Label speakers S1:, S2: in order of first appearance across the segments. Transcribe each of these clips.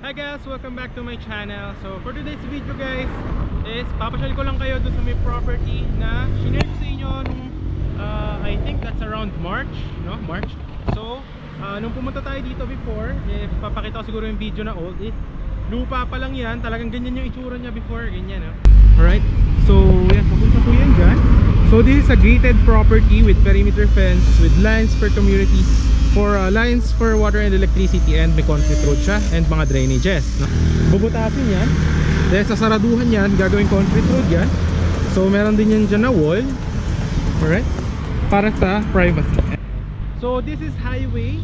S1: Hi guys! Welcome back to my channel. So for today's video guys is papasyal ko lang kayo doon sa may property na shinare ko sa inyo nung I think that's around March, no? March. So nung pumunta tayo dito before, papakita ko siguro yung video na old is lupa pa lang yan, talagang ganyan yung itsura niya before, ganyan no? Alright, so yan, papunta po yan dyan. So this is a gated property with perimeter fence with lines per community for lines for water and electricity, and may concrete road siya and mga drainages no? Bubutasin yan, dahil sa saraduhan yan gagawin concrete road yan. So meron din yan dyan na wall, alright, para sa privacy. So this is highway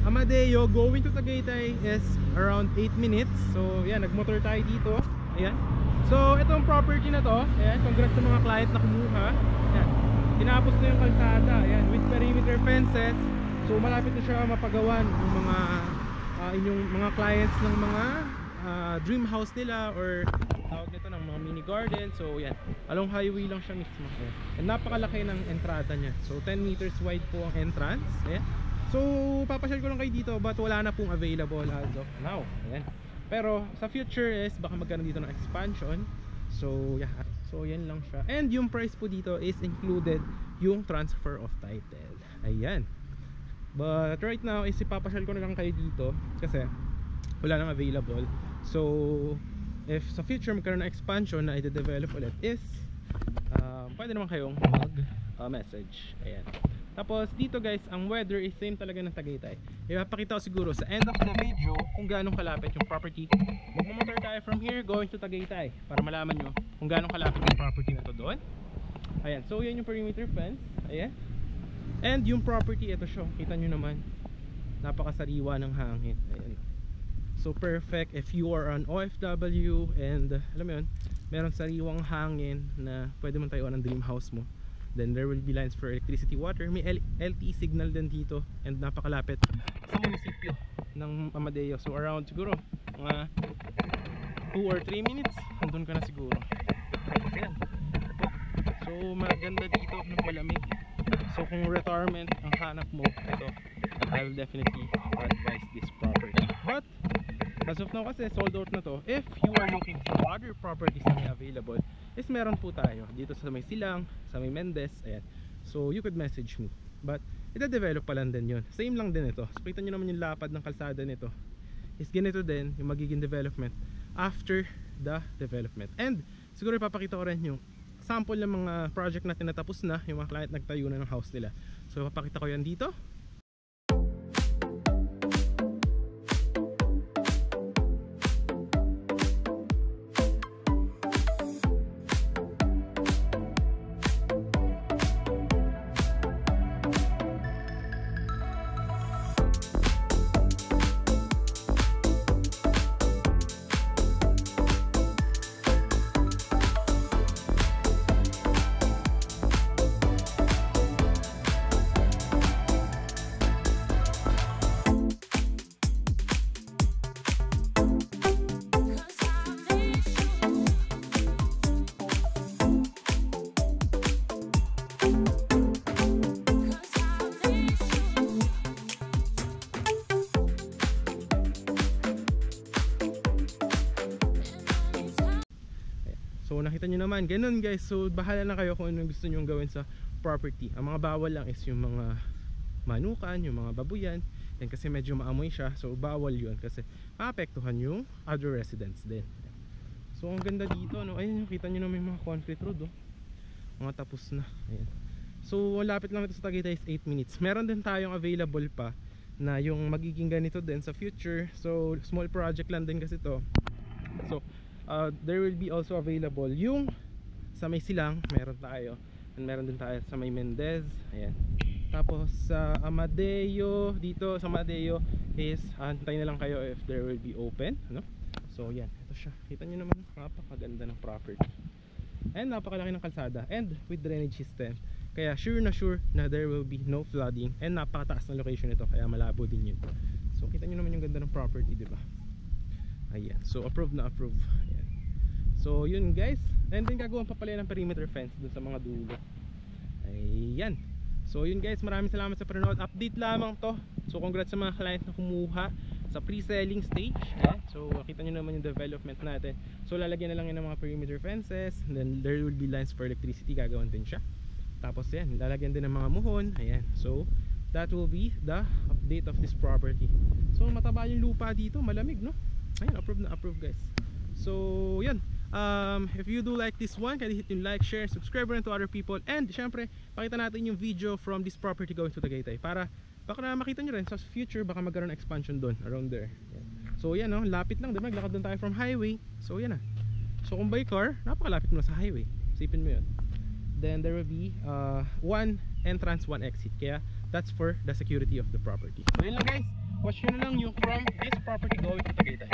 S1: Amadeo going to Tagaytay is around 8 minutes. So yan, nagmotor tayo dito. Ayan. So itong property na to, ayan, congrats sa mga client na kumuha. Ayan, tinapos na yung kalsada, ayan, with perimeter fences. So malapit na siya mapagawan yung mga inyong mga clients ng mga dream house nila, or tawag nito ng mga mini garden. So yan, along highway lang siya mismo. Ayan. And napakalaki ng entrada niya. So 10 meters wide po ang entrance. Ayan. So papasyal ko lang kayo dito, but wala na pong available as of now. Ayan. Pero sa future is baka magkaroon dito ng expansion. So yeah, so yan lang siya. And yung price po dito is included yung transfer of title. Ayan. But right now is ipapasyal ko na lang kayo dito kasi wala nang available. So if sa future magkaroon ng expansion na i-develop ulit is pwede naman kayong mag-message. Ayan. Tapos dito guys, ang weather is same talaga ng Tagaytay. Ipapakita ko siguro sa end of the video kung gaano kalapit yung property. Magmamotor tayo from here going to Tagaytay para malaman nyo kung gaano kalapit yung property na to doon. Ayan, so yan yung perimeter fence. Ayan. And yung property, ito siya, kita nyo naman, napakasariwa ng hangin. Ayan. So perfect if you are an OFW and alam mo yun, meron sariwang hangin na pwede man tayo ng dream house mo. Then there will be lines for electricity, water. May LTE signal din dito and napakalapit sa munisipyo ng Amadeo. So around siguro mga 2 or 3 minutes andun ka na siguro. Ayan. So maganda dito ng malamig. So kung retirement ang hanap mo, ito, I will definitely advise this property. But as of now kasi sold out na to. If you are looking for other properties na may available, is meron po tayo dito sa may Silang, sa may Mendez. Ayan. So you could message me. But ita-develop pa lang din yun. Same lang din ito. So kita nyo naman yung lapad ng kalsada nito. Is ganito din yung magiging development after the development. And siguro ipapakita ko rin yung sample ng mga project natin na tapos na, yung mga client nagtayo na ng house nila. So papakita ko yan dito. So nakita nyo naman, ganun guys. So bahala na kayo kung ano gusto nyo gawin sa property. Ang mga bawal lang is yung mga manukan, yung mga babuyan. Yan kasi medyo maamoy siya. So bawal yun kasi maapektuhan yung other residents din. So ang ganda dito, no? Ayun, kita nyo naman yung mga concrete road, oh. Mga tapos na. Ayan. So lapit lang ito sa Tagaytay is 8 minutes. Meron din tayong available pa na yung magiging ganito din sa future. So small project lang din kasi to. So there will be also available yung sa may Silang, meron tayo, and meron din tayo sa may Mendez. Ayan. Tapos sa Amadeo, dito sa Amadeo is antayin na lang kayo if there will be open, no? So yan, ito siya, kita nyo naman, napakaganda ng property and napakalaki ng kalsada and with drainage system, kaya sure na there will be no flooding, and napakataas na location ito kaya malabo din yun. So kita nyo naman yung ganda ng property, diba? Ayan, so approved na approved. Ayan. So yun guys, and then gagawin pa pala ng perimeter fence dun sa mga dulo. Ayan. So yun guys, maraming salamat sa panonood. Update lamang to. So congrats sa mga client na kumuha. sa pre-selling stage. So makita nyo naman yung development natin. So lalagyan na lang yan ng mga perimeter fences, and then there will be lines for electricity, gagawin din siya. Tapos yan, lalagyan din ng mga muhon. Ayan, so that will be the update of this property. So mataba yung lupa dito, malamig, no? Ayan, approve na approve, guys. So yan, if you do like this one, can hit yung like, share, subscribe rin to other people. And syempre, pakita natin yung video from this property going to Tagaytay, para baka na makita nyo rin sa future, baka magkaroon ng expansion doon, around there. Yan. So yan, no? Lapit lang, diba? Maglakad doon tayo from highway. So yan na. So kung by car, napakalapit mo na sa highway. Isipin mo yun. Then there will be one entrance, one exit. Kaya that's for the security of the property. So yun lang, guys. Watch nyo na lang yung from this property going to Tagaytay.